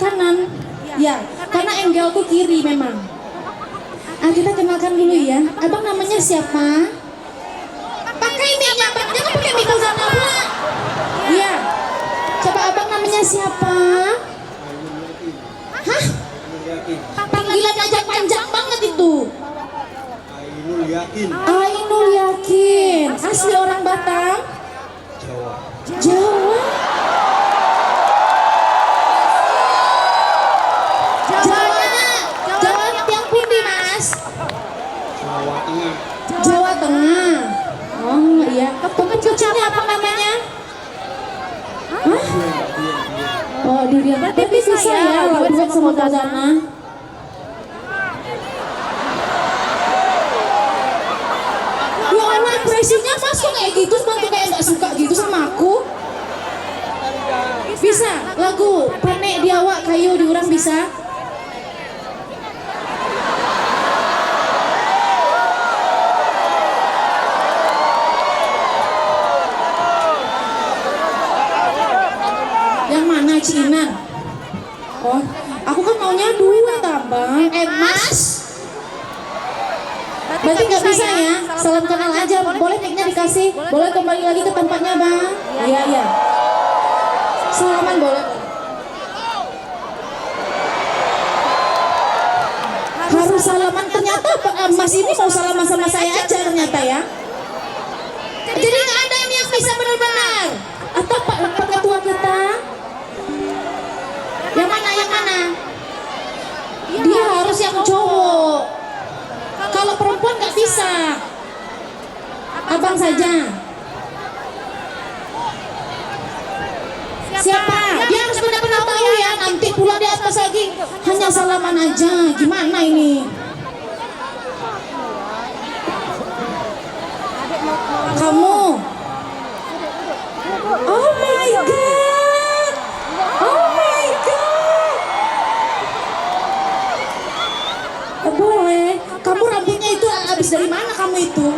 kanan. Ya, karena angle kiri memang. Kita kenalkan dulu ya. Abang namanya siapa? Pakai mic-nya, Bang. Jangan pakai mic sana pula. Iya. Coba abang namanya siapa? Hah? Panggilan aja panjang banget itu. Ainul Yakin. Ainul Yakin. Asli orang Batam? Jawa. Jawa. Jawa yang pundi, Mas? Jawa Tengah. Jawa Tengah. Oh iya. Teman kecilnya apa namanya? Hah? Oh, Durian. Tapi bisa ya lawan sama Tazana. Ya Allah, ekspresinya Mas kok kayak gitu, seperti kayak nggak suka gitu sama aku. Bisa lagu panek diawak kayu diurang bisa. Yang mana Cina? Oh, aku kan maunya dua tambang. Mas, berarti nggak bisa ya? Salam kenal aja. Boleh mic-nya dikasih? Boleh kembali lagi ke tempatnya, Bang? Iya, iya. Salaman boleh. Harus salaman ternyata Mas ini mau salaman sama saya aja ternyata ya. Jadi nggak ada ini yang bisa benar-benar. Atau Pak Ketua kita? Yang mana? Yang mana? Dia harus yang cowok. Kalau perempuan nggak bisa. Abang saja. Siapa? Dia harus benar-benar tahu ya. Nanti pula di atas lagi hanya salaman aja. Gimana ini? Kamu? Oh my God! Oh my God! Boleh. Kamu rambutnya itu habis dari mana kamu itu?